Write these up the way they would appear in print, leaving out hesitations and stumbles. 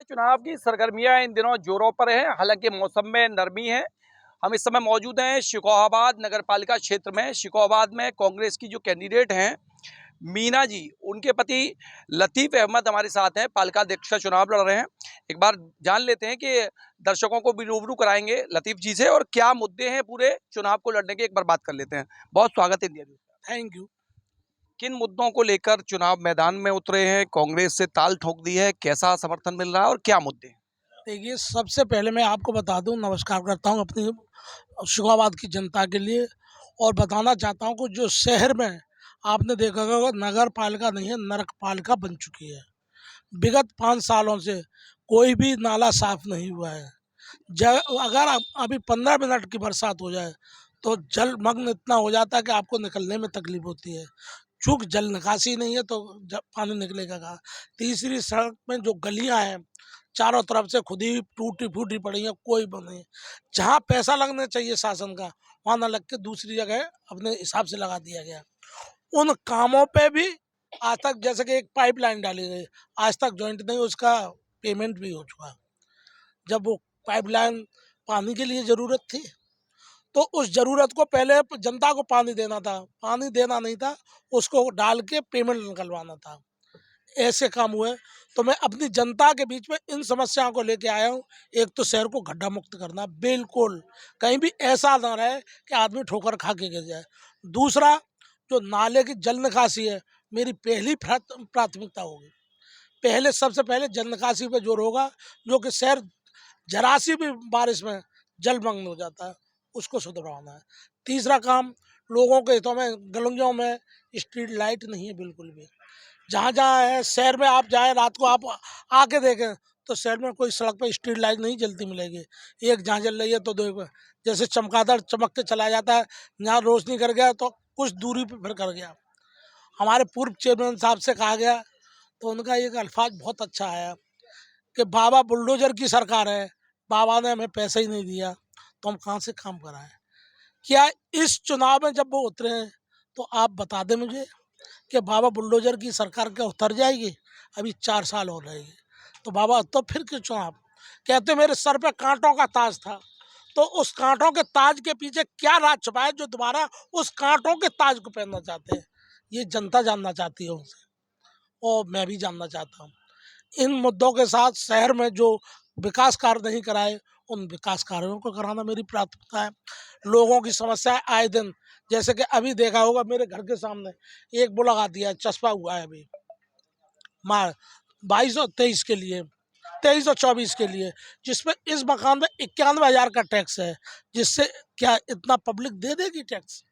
चुनाव की सरगर्मियां इन दिनों जोरों पर हैं। हालांकि मौसम में नरमी है। हम इस समय मौजूद हैं शिकोहाबाद नगर पालिका क्षेत्र में। शिकोहाबाद में कांग्रेस की जो कैंडिडेट हैं मीना जी, उनके पति लतीफ अहमद हमारे साथ हैं, पालिका अध्यक्ष का चुनाव लड़ रहे हैं। एक बार जान लेते हैं कि दर्शकों को भी रूबरू कराएंगे लतीफ जी से, और क्या मुद्दे हैं पूरे चुनाव को लड़ने के, एक बार बात कर लेते हैं। बहुत स्वागत है इंडिया न्यूज़। Thank you. किन मुद्दों को लेकर चुनाव मैदान में उतरे हैं? कांग्रेस से ताल ठोक दी है, कैसा समर्थन मिल रहा है और क्या मुद्दे हैं? देखिए, सबसे पहले मैं आपको बता दूं, नमस्कार करता हूं अपनी शिकोहाबाद की जनता के लिए, और बताना चाहता हूं कि जो शहर में आपने देखा होगा नगर पालिका नहीं है, नरक पालिका बन चुकी है। विगत 5 सालों से कोई भी नाला साफ नहीं हुआ है। अगर अभी 15 मिनट की बरसात हो जाए तो जलमग्न इतना हो जाता है कि आपको निकलने में तकलीफ होती है। चूँकि जल निकासी नहीं है तो पानी निकलेगा कहाँ। तीसरी, सड़क में जो गलियां हैं चारों तरफ से खुद ही टूटी फूटी पड़ी है, कोई बने। जहाँ पैसा लगना चाहिए शासन का, वहाँ न लग के दूसरी जगह अपने हिसाब से लगा दिया गया। उन कामों पे भी आज तक, जैसे कि एक पाइपलाइन डाली गई, आज तक जॉइंट नहीं, उसका पेमेंट भी हो चुका। जब वो पाइपलाइन पानी के लिए ज़रूरत थी तो उस ज़रूरत को पहले जनता को पानी देना था, पानी देना नहीं था, उसको डाल के पेमेंट निकलवाना था। ऐसे काम हुए। तो मैं अपनी जनता के बीच में इन समस्याओं को लेके आया हूँ। एक तो शहर को गड्ढा मुक्त करना, बिल्कुल कहीं भी ऐसा ना रहे कि आदमी ठोकर खा के गिर जाए। दूसरा, जो नाले की जल निकासी है, मेरी पहली प्राथमिकता होगी। पहले, सबसे पहले जल निकासी पे जोर होगा, जो कि शहर जरा सी भी बारिश में जलमग्न हो जाता है, उसको सुधरवाना है। तीसरा काम, लोगों के हितों में गलियों में स्ट्रीट लाइट नहीं है बिल्कुल भी। जहाँ जहाँ है शहर में, आप जाए रात को, आप आके देखें तो शहर में कोई सड़क पर स्ट्रीट लाइट नहीं जलती मिलेगी। एक जहाँ जल रही है तो दो, जैसे चमगादड़ चमक के चला जाता है, जहाँ रोशनी कर गया तो कुछ दूरी पर फिर कर गया। हमारे पूर्व चेयरमैन साहब से कहा गया तो उनका एक अल्फाज बहुत अच्छा आया कि बाबा बुलडोजर की सरकार है, बाबा ने हमें पैसा ही नहीं दिया तो हम कहाँ से काम कराएं। क्या इस चुनाव में जब वो उतरे हैं तो आप बता दें मुझे कि बाबा बुलडोजर की सरकार क्या उतर जाएगी? अभी 4 साल हो रहेगी तो बाबा तो फिर क्यों चुनाव? कहते मेरे सर पे कांटों का ताज था, तो उस कांटों के ताज के पीछे क्या राज छुपा है जो दोबारा उस कांटों के ताज को पहनना चाहते हैं? ये जनता जानना चाहती है उनसे, और मैं भी जानना चाहता हूँ। इन मुद्दों के साथ शहर में जो विकास कार्य नहीं कराए, उन विकास कार्यों को कराना मेरी प्राथमिकता है। लोगों की समस्याएं आए दिन, जैसे कि अभी देखा होगा मेरे घर के सामने एक वो लगा दिया, चस्पा हुआ है अभी मार 2223 के लिए, 2324 के लिए, जिसमें इस मकान में 91,000 का टैक्स है। जिससे क्या इतना पब्लिक दे देगी टैक्स?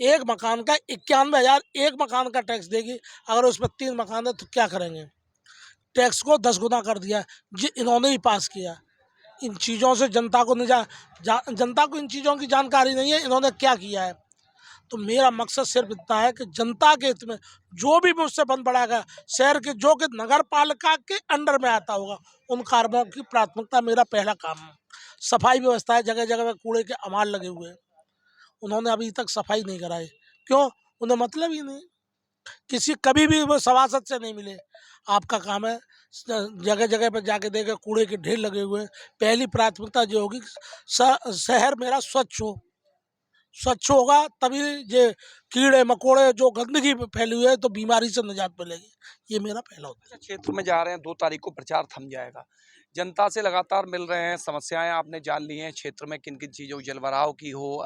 एक मकान का 91,000 एक मकान का टैक्स देगी। अगर उसमें 3 मकान है तो क्या करेंगे? टैक्स को 10 गुना कर दिया, इन्होंने ही पास किया। इन चीज़ों से जनता को जनता को इन चीज़ों की जानकारी नहीं है, इन्होंने क्या किया है। तो मेरा मकसद सिर्फ इतना है कि जनता के हित में जो भी मुझसे बन पड़ेगा, शहर के जो कि नगर पालिका के अंडर में आता होगा, उन कार्यों की प्राथमिकता मेरा पहला काम है। सफाई व्यवस्था है, जगह जगह में कूड़े के अमाल लगे हुए हैं, उन्होंने अभी तक सफाई नहीं कराई। क्यों? उन्हें मतलब ही नहीं। किसी कभी भी वो सभासद से नहीं मिले। आपका काम है जगह जगह पर जाके देखे कूड़े के ढेर लगे हुए हैं। पहली प्राथमिकता जो होगी, शहर मेरा स्वच्छ हो। स्वच्छ होगा तभी ये कीड़े मकोड़े जो गंदगी फैली हुई है तो बीमारी से निजात मिलेगी। ये मेरा पहला उद्देश्य। क्षेत्र में जा रहे हैं, 2 तारीख को प्रचार थम जाएगा। जनता से लगातार मिल रहे हैं, समस्याएं आपने जान ली हैं क्षेत्र में किन किन चीज़ों, जलभराव की हो,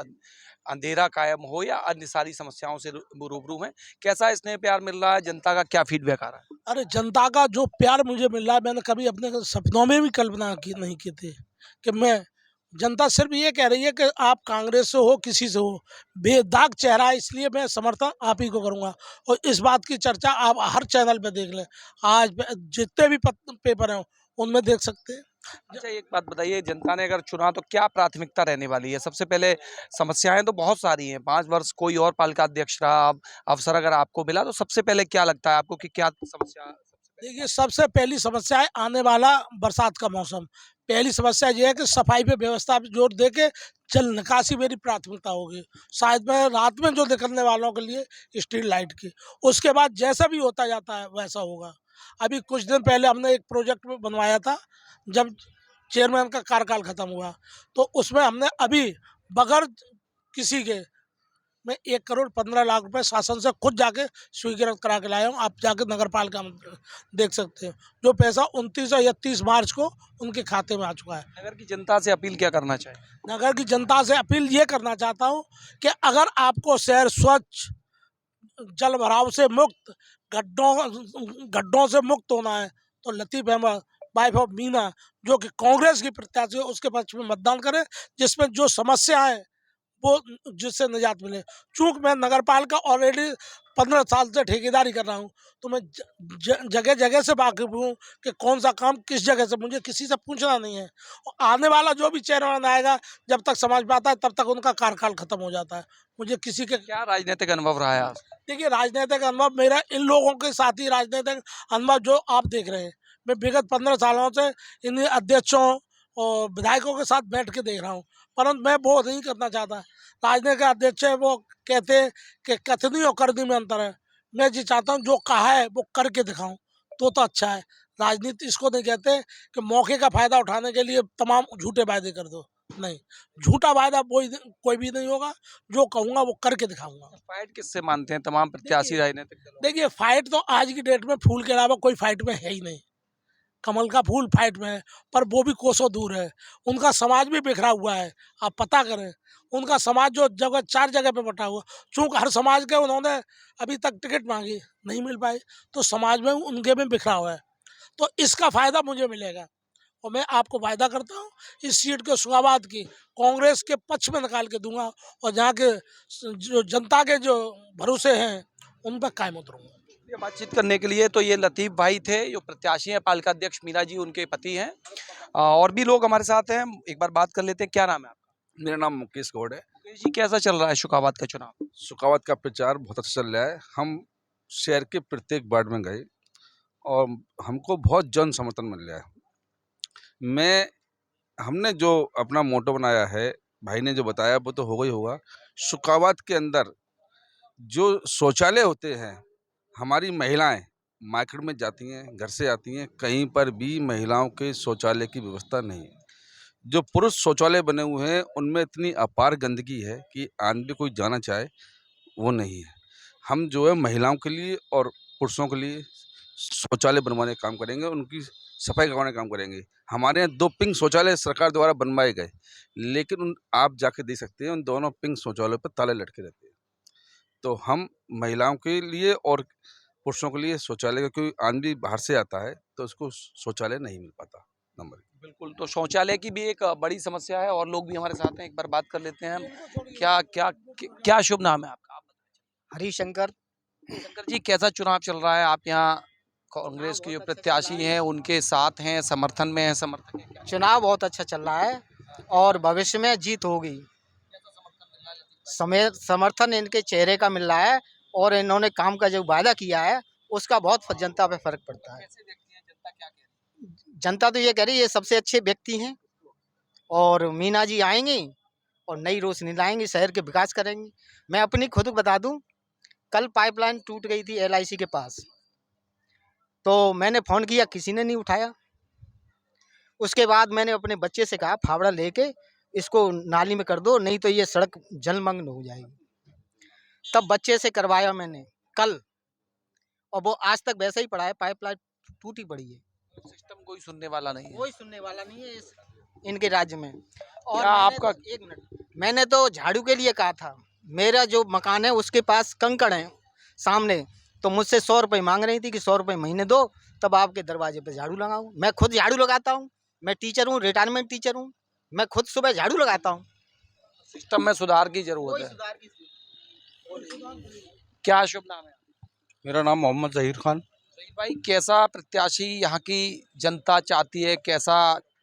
अंधेरा कायम हो, या अन्य सारी समस्याओं से रूबरू हैं। कैसा स्नेह प्यार मिल रहा है? जनता का क्या फीडबैक आ रहा है? अरे, जनता का जो प्यार मुझे मिल रहा है, मैंने कभी अपने सपनों में भी कल्पना की नहीं की थी कि मैं, जनता सिर्फ ये कह रही है कि आप कांग्रेस से हो, किसी से हो, बेदाग चेहरा है, इसलिए मैं समर्थन आप ही को करूंगा। और इस बात की चर्चा आप हर चैनल पे देख लें, आज जितने भी पेपर हैं उनमें देख सकते हैं। अच्छा, एक बात बताइए, जनता ने अगर चुना तो क्या प्राथमिकता रहने वाली है? सबसे पहले, समस्याएं तो बहुत सारी हैं, 5 वर्ष कोई और पालिका अध्यक्ष रहा, अब अवसर अगर आपको मिला तो सबसे पहले क्या लगता है आपको कि क्या समस्या? देखिए, सबसे पहली समस्या है आने वाला बरसात का मौसम। पहली समस्या ये है कि सफाई पे व्यवस्था पे जोर दे के जल निकासी मेरी प्राथमिकता होगी। शायद में रात में जो निकलने वालों के लिए स्ट्रीट लाइट की, उसके बाद जैसा भी होता जाता है वैसा होगा। अभी कुछ दिन पहले हमने एक प्रोजेक्ट बनवाया था, जब चेयरमैन का कार्यकाल खत्म हुआ, तो उसमें हमने अभी बगैर किसी के मैं 1,15,00,000 रुपए शासन से खुद जाके स्वीकृत करा के लाया हूँ। आप जाके नगर पालिका में देख सकते हैं, जो पैसा 29 या 30 मार्च को उनके खाते में आ चुका है। नगर की जनता से अपील क्या करना चाहिए? नगर की जनता से अपील ये करना चाहता हूँ कि अगर आपको शहर स्वच्छ, जल भराव से मुक्त, गड्ढों से मुक्त होना है, तो लतीफ़ अहमद वाइफ ऑफ मीना, जो कि कांग्रेस की प्रत्याशी है, उसके पक्ष में मतदान करें, जिसमें जो समस्या है वो जिससे निजात मिले। चूँकि मैं नगर पालिका ऑलरेडी 15 साल से ठेकेदारी कर रहा हूँ, तो मैं जगह जगह से वाकिफ हूँ कि कौन सा काम किस जगह से, मुझे किसी से पूछना नहीं है। और आने वाला जो भी चेयरमैन आएगा, जब तक समझ में आता है तब तक उनका कार्यकाल खत्म हो जाता है। मुझे किसी के क्या राजनीतिक अनुभव रहा है आपका? देखिए, राजनीतिक अनुभव मेरा इन लोगों के साथ ही राजनीतिक अनुभव जो आप देख रहे हैं, मैं विगत 15 सालों से इन अध्यक्षों और विधायकों के साथ बैठ के देख रहा हूँ, परंतु मैं वो नहीं करना चाहता। राजनीतिक अध्यक्ष है, वो कहते हैं कि कथनी और करनी में अंतर है। मैं जी चाहता हूँ जो कहा है वो करके दिखाऊं, तो अच्छा है। राजनीति इसको नहीं कहते कि मौके का फायदा उठाने के लिए तमाम झूठे वायदे कर दो। नहीं, झूठा वायदा कोई भी नहीं होगा। जो कहूँगा वो करके दिखाऊंगा। फाइट किससे मानते हैं तमाम प्रत्याशी राजनीतिक दलों? देखिए, फाइट तो आज की डेट में फूल के अलावा कोई फाइट में है ही नहीं। कमल का फूल फाइट में है, पर वो भी कोसों दूर है। उनका समाज भी बिखरा हुआ है, आप पता करें। उनका समाज जो जगह 4 जगह पे बटा हुआ, चूँकि हर समाज के उन्होंने अभी तक टिकट मांगी, नहीं मिल पाई, तो समाज में उनके में बिखरा हुआ है। तो इसका फायदा मुझे मिलेगा, और मैं आपको वायदा करता हूँ इस सीट के शुगाबाद की कांग्रेस के पक्ष में निकाल के दूंगा, और जहाँ के जो जनता के जो भरोसे हैं उन पर कायम उतरूंगा। ये बातचीत करने के लिए तो ये लतीफ़ भाई थे, जो प्रत्याशी हैं पालिका अध्यक्ष मीना जी, उनके पति हैं। और भी लोग हमारे साथ हैं, एक बार बात कर लेते हैं। क्या नाम है आपका? मेरा नाम मुकेश गौड़ है। मुकेश जी, कैसा चल रहा है शुकाबाद का चुनाव? शुकावात का प्रचार बहुत अच्छा चल रहा है। हम शहर के प्रत्येक वार्ड में गए और हमको बहुत जन समर्थन मिल रहा है। हमने जो अपना मोटो बनाया है, भाई ने जो बताया वो तो होगा ही होगा। शुकावात के अंदर जो शौचालय होते हैं, हमारी महिलाएं मार्केट में जाती हैं, घर से आती हैं, कहीं पर भी महिलाओं के शौचालय की व्यवस्था नहीं है। जो पुरुष शौचालय बने हुए हैं उनमें इतनी अपार गंदगी है कि आज भी कोई जाना चाहे वो नहीं है। हम जो है महिलाओं के लिए और पुरुषों के लिए शौचालय बनवाने का काम करेंगे, उनकी सफाई करवाने का काम करेंगे। हमारे यहाँ 2 पिंक शौचालय सरकार द्वारा बनवाए गए, लेकिन आप जाके देख सकते हैं उन दोनों पिंक शौचालयों पर ताले लटके रहते हैं। तो हम महिलाओं के लिए और पुरुषों के लिए शौचालय का, कोई आदमी बाहर से आता है तो उसको शौचालय नहीं मिल पाता। नंबर बिल्कुल, तो शौचालय की भी एक बड़ी समस्या है, और लोग भी हमारे साथ हैं, एक बार बात कर लेते हैं हम। क्या क्या क्या शुभ नाम है आपका? आप हरिशंकर। शंकर जी, कैसा चुनाव चल रहा है? आप यहाँ कांग्रेस के जो प्रत्याशी हैं उनके साथ हैं, समर्थन में हैं, समर्थक हैं, क्या चुनाव बहुत अच्छा चल रहा है और भविष्य में जीत होगी। समर्थन इनके चेहरे का मिल रहा है और इन्होंने काम का जो वादा किया है उसका बहुत जनता पे फर्क पड़ता है। कैसे देखती है जनता, क्या कह रही है? जनता तो ये कह रही है ये सबसे अच्छे व्यक्ति हैं और मीना जी आएंगी और नई रोशनी लाएंगी, शहर के विकास करेंगी। मैं अपनी खुद बता दूं, कल पाइपलाइन टूट गई थी LIC के पास, तो मैंने फ़ोन किया, किसी ने नहीं उठाया। उसके बाद मैंने अपने बच्चे से कहा फावड़ा लेके इसको नाली में कर दो, नहीं तो ये सड़क जलमग्न हो जाएगी। तब बच्चे से करवाया मैंने कल, और वो आज तक वैसे ही पड़ा है, पाइपलाइन टूटी पड़ी है। सिस्टम कोई सुनने वाला नहीं है। कोई सुनने वाला नहीं है इनके राज्य में। और क्या आपका एक मिनट, मैंने तो झाड़ू के लिए कहा था, मेरा जो मकान है उसके पास कंकड़ है सामने, तो मुझसे 100 रुपये मांग रही थी कि 100 रुपये महीने दो तब आपके दरवाजे पे झाड़ू लगाऊं। मैं खुद झाड़ू लगाता हूं, मैं टीचर हूं, रिटायरमेंट टीचर हूं, मैं खुद सुबह झाड़ू लगाता हूं। सिस्टम में सुधार की जरूरत है। सुधार की क्या शुभ नाम है? मेरा नाम मोहम्मद ज़हीर खान। सही भाई, कैसा प्रत्याशी यहाँ की जनता चाहती है, कैसा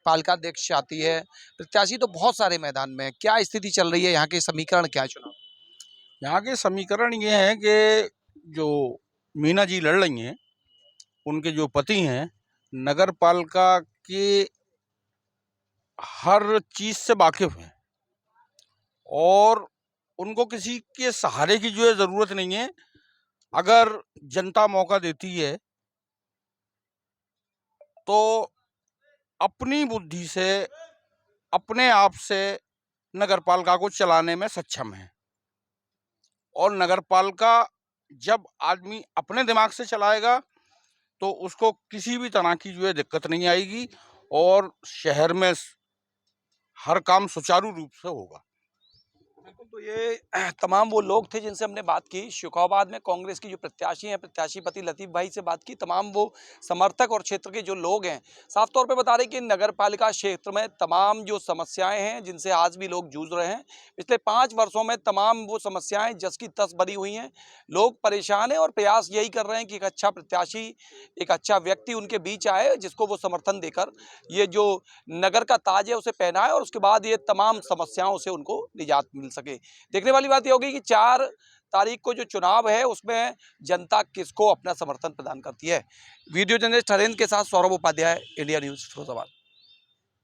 पालिका अध्यक्ष चाहती है? प्रत्याशी तो बहुत सारे मैदान में है, क्या स्थिति चल रही है यहाँ के, समीकरण क्या है चुनाव? यहाँ के समीकरण ये हैं कि जो मीना जी लड़ रही हैं, उनके जो पति हैं नगर पालिका के हर चीज़ से वाकिफ़ हैं और उनको किसी के सहारे की जो है ज़रूरत नहीं है। अगर जनता मौका देती है तो अपनी बुद्धि से अपने आप से नगरपालिका को चलाने में सक्षम है। और नगरपालिका जब आदमी अपने दिमाग से चलाएगा तो उसको किसी भी तरह की जो है दिक्कत नहीं आएगी और शहर में हर काम सुचारू रूप से होगा। बिल्कुल, तो ये तमाम वो लोग थे जिनसे हमने बात की। शिकोहाबाद में कांग्रेस की जो प्रत्याशी हैं, प्रत्याशी पति लतीफ भाई से बात की। तमाम वो समर्थक और क्षेत्र के जो लोग हैं साफ तौर पे बता रहे हैं कि नगर पालिका क्षेत्र में तमाम जो समस्याएं हैं जिनसे आज भी लोग जूझ रहे हैं, पिछले 5 वर्षों में तमाम वो समस्याएं जस की तस भरी हुई हैं। लोग परेशान हैं और प्रयास यही कर रहे हैं कि एक अच्छा प्रत्याशी, एक अच्छा व्यक्ति उनके बीच आए जिसको वो समर्थन देकर ये जो नगर का ताज है उसे पहनाए और उसके बाद ये तमाम समस्याओं से उनको निजात मिल सके। देखने वाली बात ये होगी कि 4 तारीख को जो चुनाव है उसमें जनता किसको अपना समर्थन प्रदान करती है। वीडियो जर्नलिस्ट हरेंद्र के साथ सौरभ उपाध्याय, इंडिया न्यूज़, फिरोजाबाद।